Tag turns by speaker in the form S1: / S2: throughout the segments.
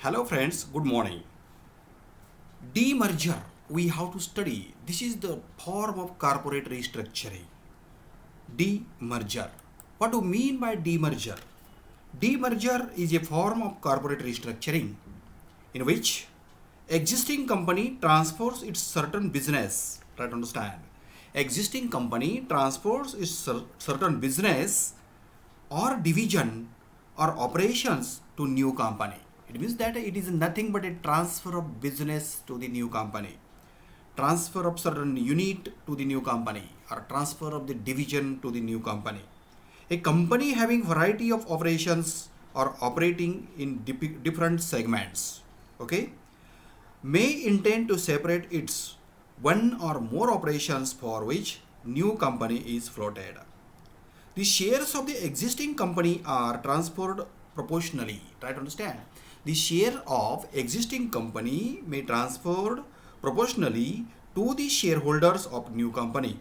S1: Hello friends, good morning. Demerger, we have to study. This is the form of corporate restructuring. Demerger. What do you mean by demerger? Demerger is a form of corporate restructuring in which existing company transfers its certain business. Try to understand. Existing company transfers its certain business or division or operations to new company. It means that it is nothing but a transfer of business to the new company, transfer of certain unit to the new company, or transfer of the division to the new company. A company having variety of operations or operating in different segments, okay, may intend to separate its one or more operations for which new company is floated. The shares of the existing company are transferred proportionally. Try to understand. The share of existing company may transferred proportionally to the shareholders of new company.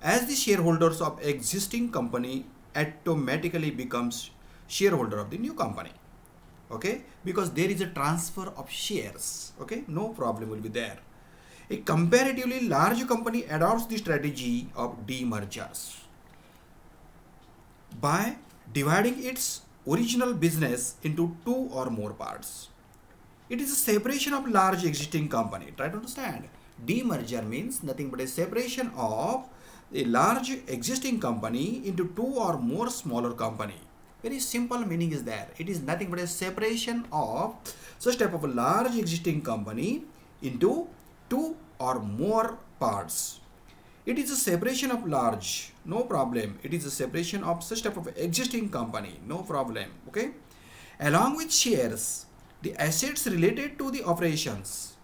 S1: As the shareholders of existing company automatically becomes shareholder of the new company. Okay, because there is a transfer of shares. Okay, no problem will be there. A comparatively large company adopts the strategy of demergers by dividing its original business into two or more parts. It is a separation of large existing company. Try to understand. Demerger means nothing but a separation of a large existing company into two or more smaller company. Very simple meaning is there. It is nothing but a separation of such type of a large existing company into two or more parts. It is a separation of large, no problem. It is a separation of such type of existing company, no problem. Okay. Along with shares, the assets related to the operations.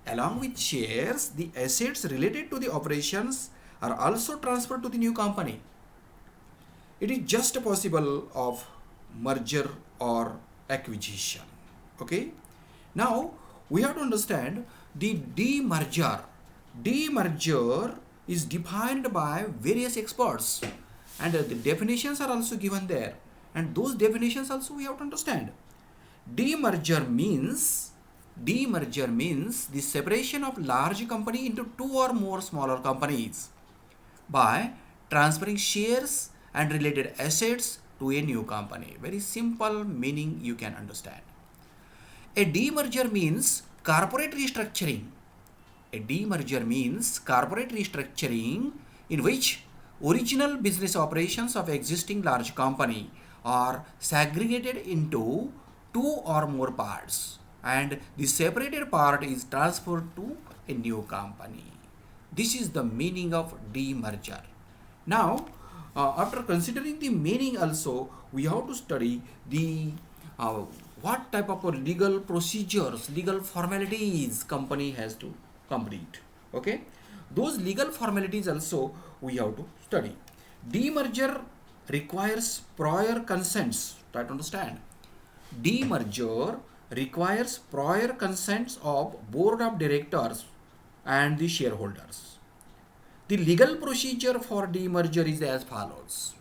S1: Along with shares, the assets related to the operations are also transferred to the new company. It is just possible of merger or acquisition. Okay. Now we have to understand the demerger. Demerger is defined by various experts, and the definitions are also given there, and those definitions also we have to understand. Demerger means the separation of large company into two or more smaller companies by transferring shares and related assets to a new company. Very simple meaning you can understand. A demerger means corporate restructuring. A demerger means corporate restructuring in which original business operations of existing large company are segregated into two or more parts, and the separated part is transferred to a new company. This is the meaning of demerger. Now, after considering the meaning also, we have to study the uh, what type of legal procedures, legal formalities company has to complete. Okay, those legal formalities also we have to study. Demerger requires prior consents. Try to understand. Demerger requires prior consents of board of directors and the shareholders. The legal procedure for demerger is as follows.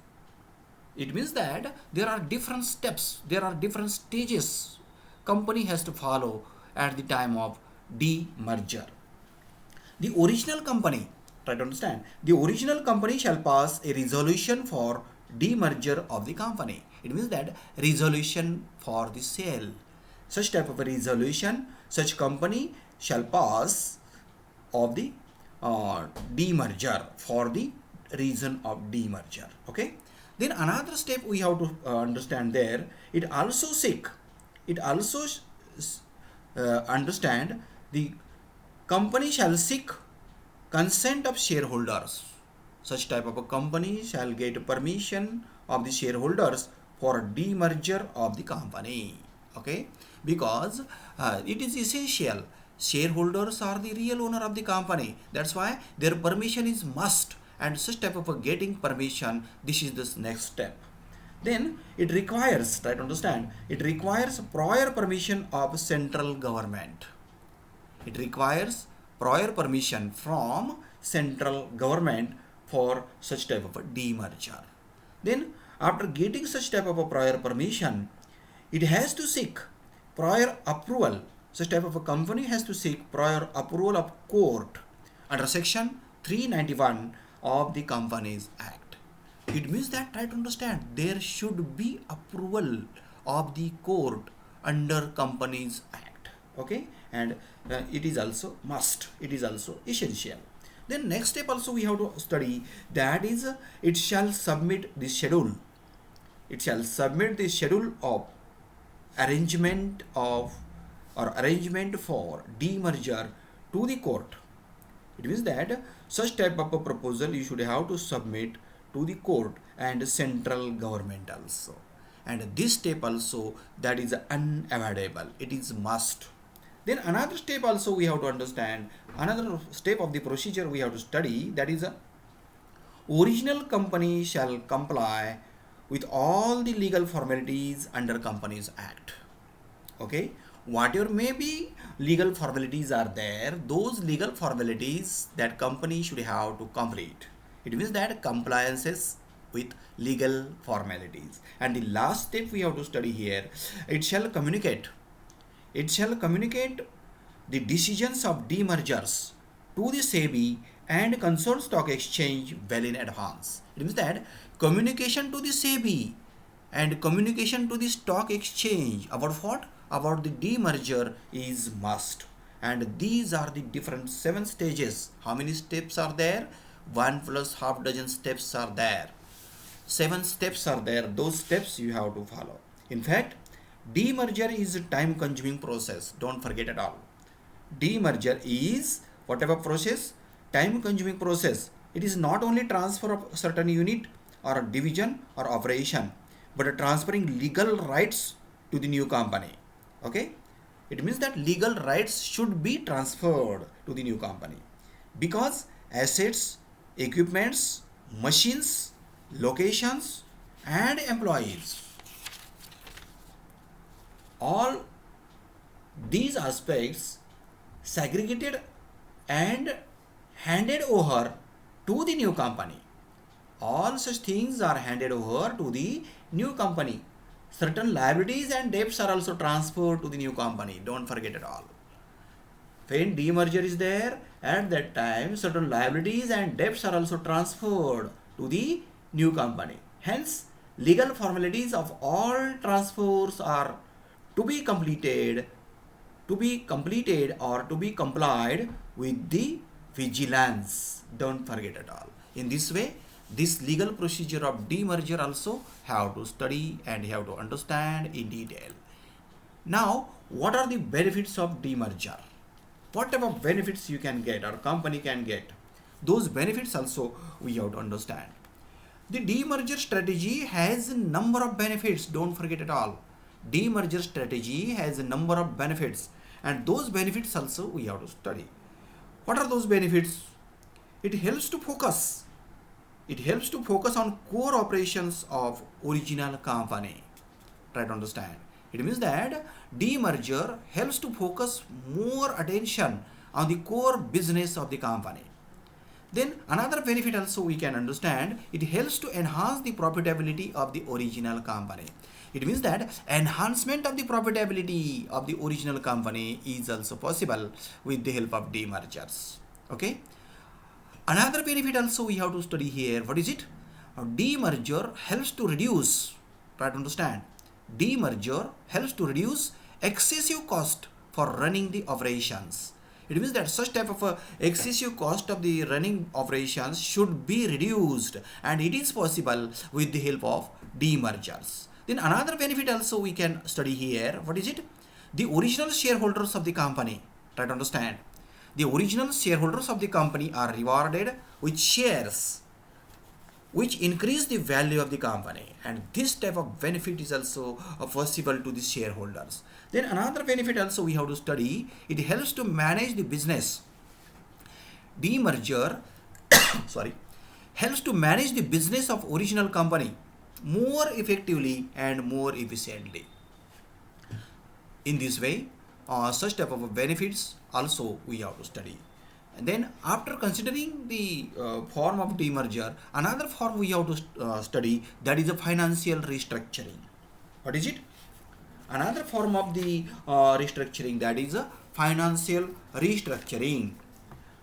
S1: It means that there are different steps, there are different stages company has to follow at the time of demerger. The original company, try to understand, the original company shall pass a resolution for demerger of the company. It means that resolution for the sale. Such type of a resolution, such company shall pass of the demerger for the reason of demerger. Okay. Then another step we have to understand there. It also understand the company shall seek consent of shareholders. Such type of a company shall get permission of the shareholders for demerger of the company. Okay, because it is essential. Shareholders are the real owner of the company. That's why their permission is must. And such type of a getting permission, this is the next step. Then it requires, try to understand, it requires prior permission of central government. It requires prior permission from central government for such type of a demerger. Then after getting such type of a prior permission, it has to seek prior approval. Such type of a company has to seek prior approval of court under section 391 of the Companies Act. It means that, try to understand, there should be approval of the court under Companies Act. Okay, and it is also must, it is also essential. Then next step also we have to study, that is it shall submit the schedule. It shall submit the schedule of arrangement of or arrangement for demerger to the court. It means that such type of a proposal you should have to submit to the court and central government also. And this step also, that is unavoidable. It is must. Then another step also we have to understand. Another step of the procedure we have to study, that is a original company shall comply with all the legal formalities under Companies Act. Okay, whatever may be legal formalities are there, those legal formalities that company should have to complete. It means that compliances with legal formalities. And the last step we have to study here, it shall communicate. It shall communicate the decisions of demergers to the SEBI and concerned stock exchange well in advance. It means that communication to the SEBI and communication to the stock exchange about what? About the demerger is must. And these are the different 7 stages. How many steps are there? 1 plus half dozen steps are there. 7 steps are there. Those steps you have to follow. In fact, demerger is a time consuming process. Don't forget at all. Demerger is whatever process, time consuming process. It is not only transfer of certain unit or a division or operation, but transferring legal rights to the new company. Okay, it means that legal rights should be transferred to the new company, because assets, equipments, machines, locations and employees, all these aspects segregated and handed over to the new company. All such things are handed over to the new company. Certain liabilities and debts are also transferred to the new company. Don't forget at all. When demerger is there, at that time certain liabilities and debts are also transferred to the new company. Hence, legal formalities of all transfers are to be completed or to be complied with the vigilance. Don't forget at all. In this way, this legal procedure of demerger also have to study and have to understand in detail. Now, what are the benefits of demerger? What type of benefits you can get or company can get? Those benefits also we have to understand. The demerger strategy has a number of benefits. Don't forget at all. Demerger strategy has a number of benefits, and those benefits also we have to study. What are those benefits? It helps to focus. It helps to focus on core operations of original company. Try to understand. It means that demerger helps to focus more attention on the core business of the company. Then another benefit also we can understand, it helps to enhance the profitability of the original company. It means that enhancement of the profitability of the original company is also possible with the help of demergers. Okay. Another benefit also we have to study here. What is it? Demerger helps to reduce. Try to understand. Demerger helps to reduce excessive cost for running the operations. It means that such type of excessive cost of the running operations should be reduced, and it is possible with the help of demergers. Then another benefit also we can study here. What is it? The original shareholders of the company. Try to understand. The original shareholders of the company are rewarded with shares which increase the value of the company, and this type of benefit is also possible to the shareholders. Then another benefit also we have to study, it helps to manage the business. Demerger sorry, helps to manage the business of original company more effectively and more efficiently. In this way, such type of benefits also we have to study. And then after considering the form of demerger, another form we have to study, that is a financial restructuring. What is it? another form of the restructuring, that is a financial restructuring.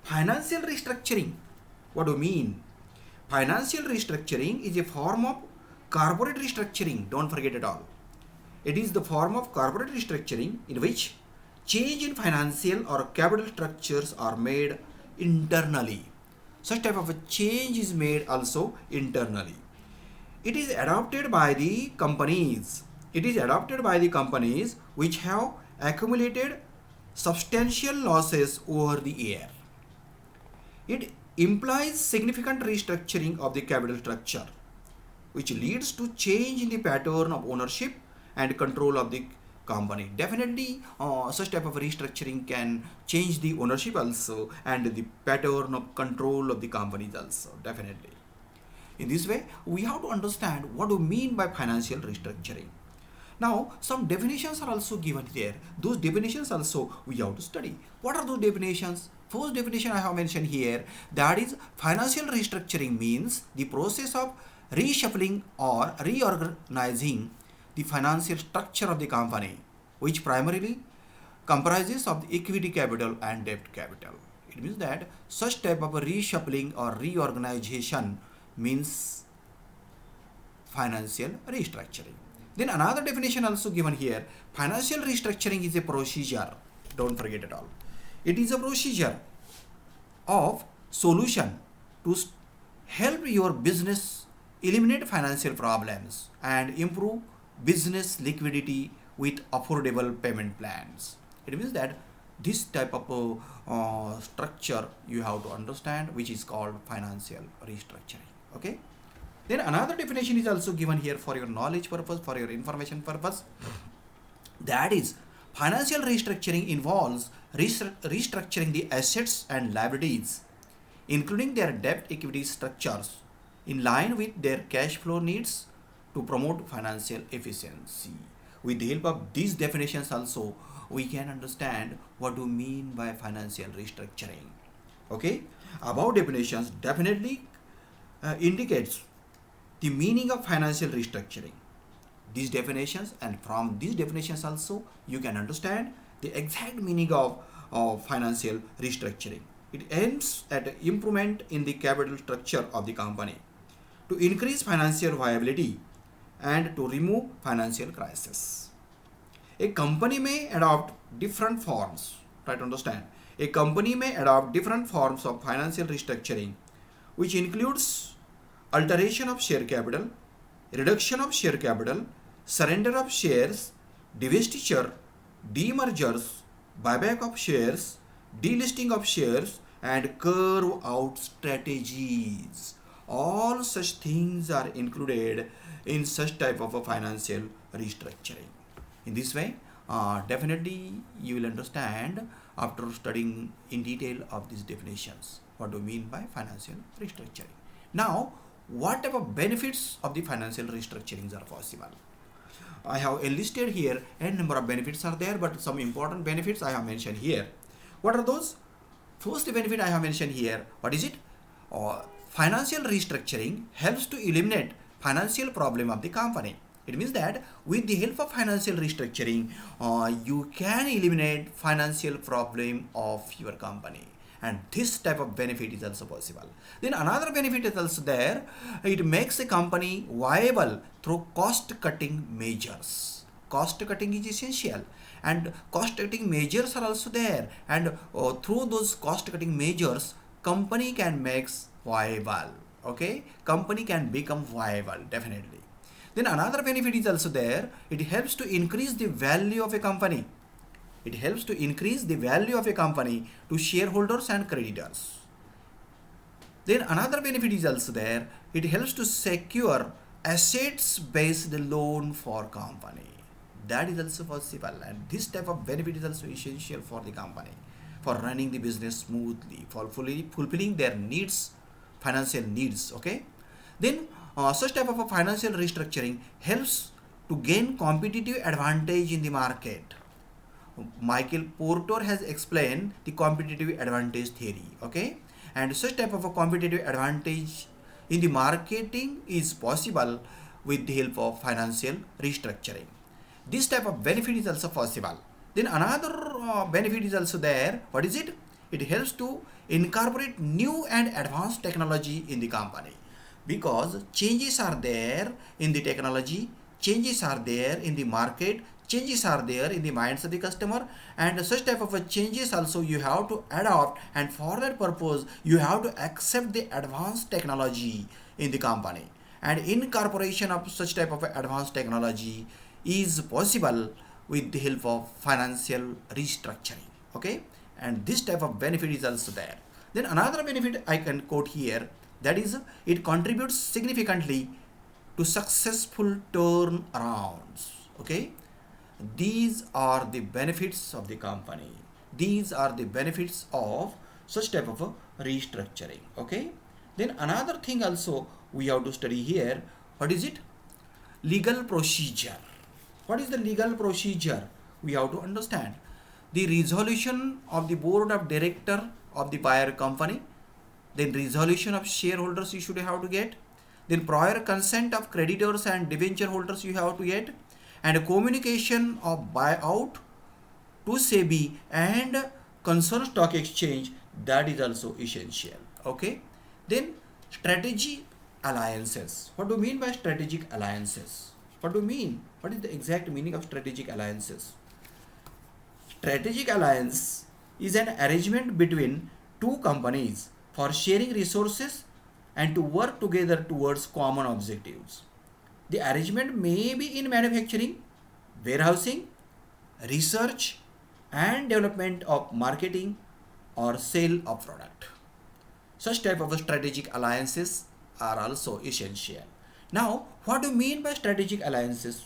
S1: Financial restructuring, what do you mean? Financial restructuring is a form of corporate restructuring, don't forget it all. It is the form of corporate restructuring in which change in financial or capital structures are made internally. Such type of a change is made also internally. It is adopted by the companies. It is adopted by the companies which have accumulated substantial losses over the year. It implies significant restructuring of the capital structure, which leads to change in the pattern of ownership and control of the company. Definitely, such type of restructuring can change the ownership also and the pattern of control of the companies also. Definitely. In this way, we have to understand what do mean by financial restructuring. Now, some definitions are also given here. Those definitions also we have to study. What are those definitions? First definition I have mentioned here, that is financial restructuring means the process of reshuffling or reorganizing the financial structure of the company, which primarily comprises of the equity capital and debt capital. It means that such type of a reshuffling or reorganization means financial restructuring. Then another definition also given here, financial restructuring is a procedure, don't forget it all. It is a procedure of solution to help your business eliminate financial problems and improve business liquidity with affordable payment plans. It means that this type of structure you have to understand, which is called financial restructuring. Okay. Then another definition is also given here for your knowledge purpose, for your information purpose. That is, financial restructuring involves restructuring the assets and liabilities, including their debt equity structures, in line with their cash flow needs to promote financial efficiency. With the help of these definitions also, we can understand what do mean by financial restructuring. Okay, above definitions definitely indicates the meaning of financial restructuring. These definitions, and from these definitions also you can understand the exact meaning of financial restructuring. It aims at improvement in the capital structure of the company to increase financial viability and to remove financial crisis. A company may adopt different forms. Try to understand. A company may adopt different forms of financial restructuring, which includes alteration of share capital, reduction of share capital, surrender of shares, divestiture, demergers, buyback of shares, delisting of shares, and carve out strategies. All such things are included in such type of a financial restructuring. In this way, definitely you will understand after studying in detail of these definitions what do you mean by financial restructuring. Now, what type of benefits of the financial restructurings are possible? I have enlisted here n number of benefits are there, but some important benefits I have mentioned here. What are those? First benefit I have mentioned here. What is it? Financial restructuring helps to eliminate financial problem of the company. It means that with the help of financial restructuring, you can eliminate financial problem of your company, and this type of benefit is also possible. Then another benefit is also there. It makes a company viable through cost cutting measures. Cost cutting is essential, and cost cutting measures are also there, and through those cost cutting measures company can make viable. Okay, company can become viable definitely. Then another benefit is also there. It helps to increase the value of a company. It helps to increase the value of a company to shareholders and creditors. Then another benefit is also there. It helps to secure assets based loan for company. That is also possible, and this type of benefit is also essential for the company for running the business smoothly, for fulfilling their needs, financial needs. Okay. Then such type of a financial restructuring helps to gain competitive advantage in the market. Michael Porter has explained the competitive advantage theory. Okay, and such type of a competitive advantage in the marketing is possible with the help of financial restructuring. This type of benefit is also possible. Then another benefit is also there. What is it? It helps to incorporate new and advanced technology in the company, because changes are there in the technology, changes are there in the market, changes are there in the minds of the customer, and such type of a changes also you have to adopt, and for that purpose you have to accept the advanced technology in the company, and incorporation of such type of advanced technology is possible with the help of financial restructuring. Okay, and this type of benefit is also there. Then another benefit I can quote here, that is it contributes significantly to successful turnarounds. Okay, these are the benefits of the company, these are the benefits of such type of a restructuring. Okay, then another thing also we have to study here. What is it? Legal procedure. What is the legal procedure? We have to understand the resolution of the board of director of the buyer company, then resolution of shareholders you should have to get, then prior consent of creditors and debenture holders you have to get, and communication of buyout to SEBI and concerned stock exchange, that is also essential. Okay, then strategy alliances. What do you mean by strategic alliances? What do you mean? What is the exact meaning of strategic alliances? Strategic alliance is an arrangement between two companies for sharing resources and to work together towards common objectives. The arrangement may be in manufacturing, warehousing, research and development of marketing or sale of product. Such type of strategic alliances are also essential. Now, what do you mean by strategic alliances?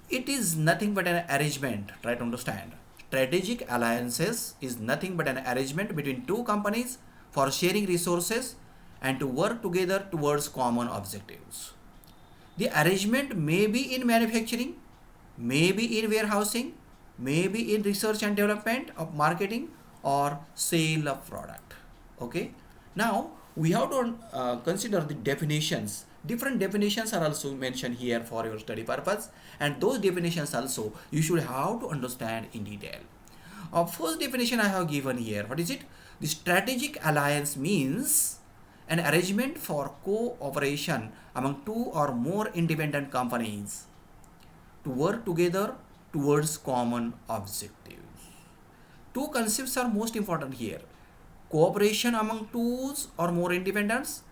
S1: It is nothing but an arrangement. Try to understand. Strategic alliances is nothing but an arrangement between two companies for sharing resources and to work together towards common objectives. The arrangement may be in manufacturing, may be in warehousing, may be in research and development of marketing or sale of product. Okay. Now we have to consider the definitions. Different definitions are also mentioned here for your study purpose, and those definitions also you should have to understand in detail. First definition I have given here. What is it? The strategic alliance means an arrangement for cooperation among two or more independent companies to work together towards common objectives. Two concepts are most important here: cooperation among two or more independents,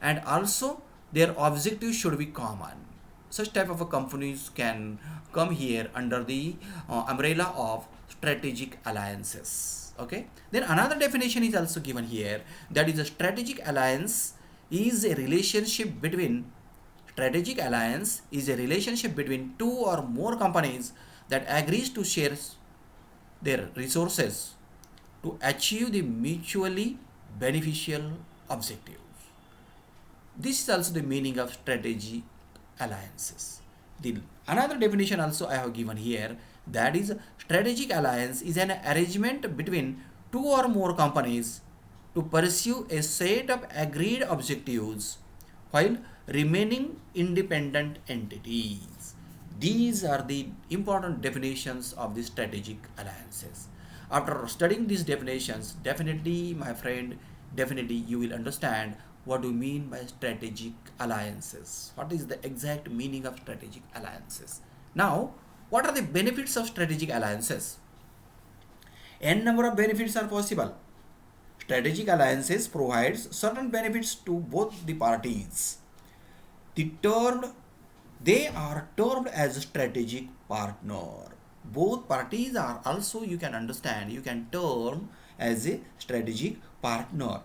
S1: and also their objectives should be common. Such type of companies can come here under the umbrella of strategic alliances. Okay, then another definition is also given here, that is a strategic alliance is a relationship between two or more companies that agrees to share their resources to achieve the mutually beneficial objectives. This is also the meaning of strategy alliances. The another definition also I have given here, that is strategic alliance is an arrangement between two or more companies to pursue a set of agreed objectives while remaining independent entities. These are the important definitions of the strategic alliances. After studying these definitions, definitely my friend, definitely you will understand what do you mean by strategic alliances. What is the exact meaning of strategic alliances? Now, what are the benefits of strategic alliances? N number of benefits are possible. Strategic alliances provides certain benefits to both the parties. They are termed as strategic partner. Both parties are also, you can understand, you can term as a strategic partner.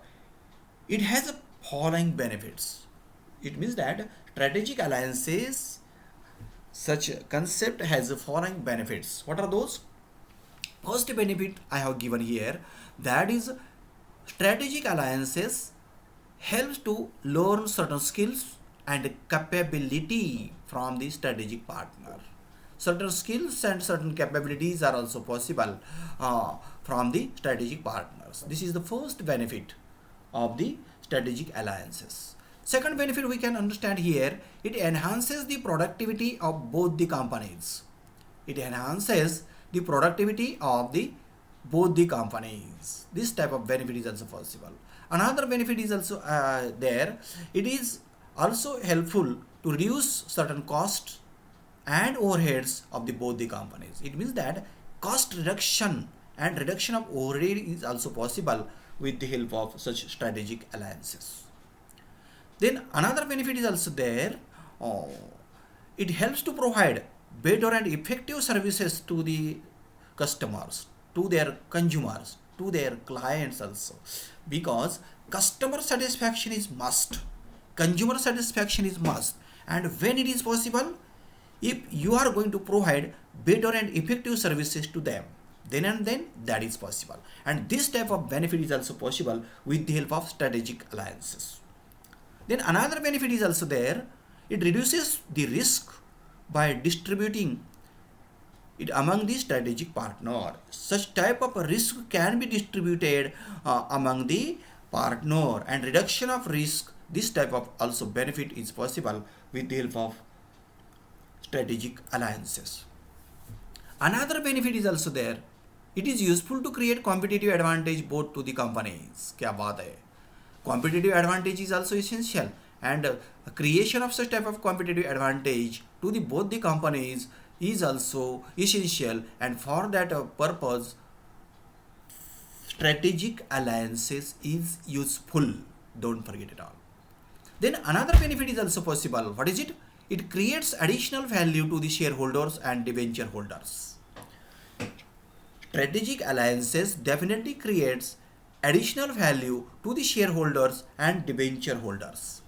S1: It has a following benefits. It means that strategic alliances, such concept has the following benefits. What are those? First benefit I have given here, that is strategic alliances helps to learn certain skills and capability from the strategic partner. Certain skills and certain capabilities are also possible from the strategic partners. This is the first benefit of the strategic alliances. Second benefit we can understand here, it enhances the productivity of both the companies. It enhances the productivity of the both the companies. This type of benefit is also possible. Another benefit is also there. It is also helpful to reduce certain costs and overheads of the both the companies. It means that cost reduction and reduction of overhead is also possible with the help of such strategic alliances. Then another benefit is also there. uh, it helps to provide better and effective services to the customers, to their consumers, to their clients also, because customer satisfaction is must, consumer satisfaction is must, and when it is possible, if you are going to provide better and effective services to them, then and then that is possible, and this type of benefit is also possible with the help of strategic alliances. Then another benefit is also there. It reduces the risk by distributing it among the strategic partner. Such type of risk can be distributed among the partner, and reduction of risk. This type of also benefit is possible with the help of strategic alliances. Another benefit is also there. It is useful to create competitive advantage both to the companies. क्या बात है? Competitive advantage is also essential, and creation of such type of competitive advantage to the both the companies is also essential, and for that purpose strategic alliances is useful. Don't forget it all. Then another benefit is also possible. What is it? It creates additional value to the shareholders and debenture holders. Strategic alliances definitely creates additional value to the shareholders and debenture holders.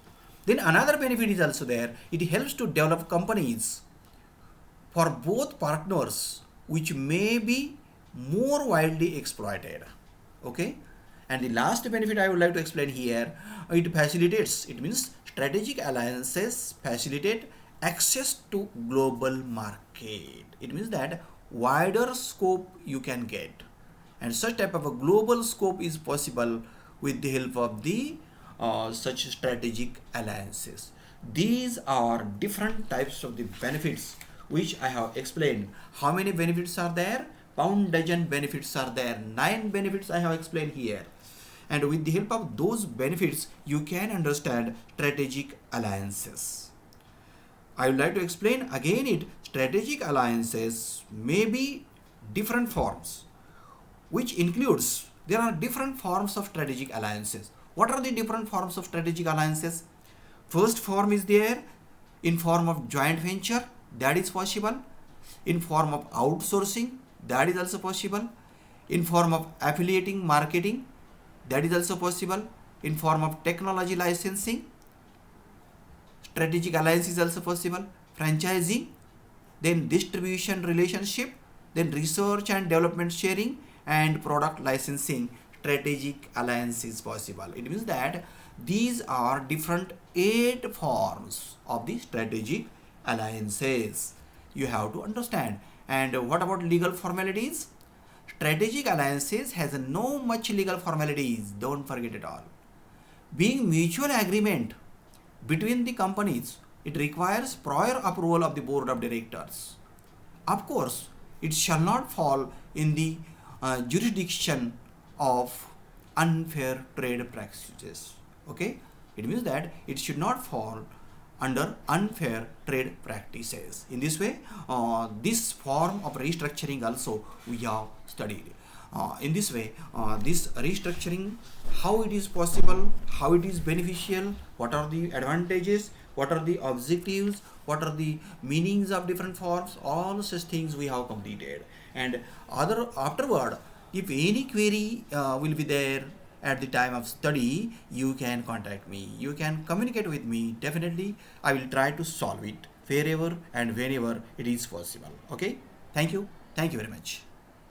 S1: Then another benefit is also there. It helps to develop companies for both partners which may be more widely exploited. Okay, and the last benefit I would like to explain here, it facilitates, it means strategic alliances facilitate access to global market. It means that wider scope you can get, and such type of a global scope is possible with the help of the such strategic alliances. These are different types of the benefits which I have explained. How many benefits are there? Pound dozen benefits are there. 9 benefits I have explained here, and with the help of those benefits you can understand strategic alliances. I would like to explain again it. Strategic alliances may be different forms, which includes, there are different forms of strategic alliances. What are the different forms of strategic alliances? First form is there in form of joint venture, that is possible. In form of outsourcing, that is also possible. In form of affiliating marketing, that is also possible. In form of technology licensing, strategic alliance is also possible. Franchising, then distribution relationship, then research and development sharing, and product licensing. Strategic alliance is possible. It means that these are different 8 forms of the strategic alliances you have to understand. And what about legal formalities? Strategic alliances has no much legal formalities, don't forget it all. Being mutual agreement between the companies, it requires prior approval of the board of directors. Of course, it shall not fall in the jurisdiction of unfair trade practices. Okay, it means that it should not fall under unfair trade practices. In this way, this form of restructuring also we have studied. In this way, this restructuring, how it is possible, how it is beneficial, what are the advantages, what are the objectives, what are the meanings of different forms, all such things we have completed. And afterward, if any query will be there at the time of study, you can contact me, you can communicate with me. Definitely I will try to solve it wherever and whenever it is possible. Okay, thank you very much.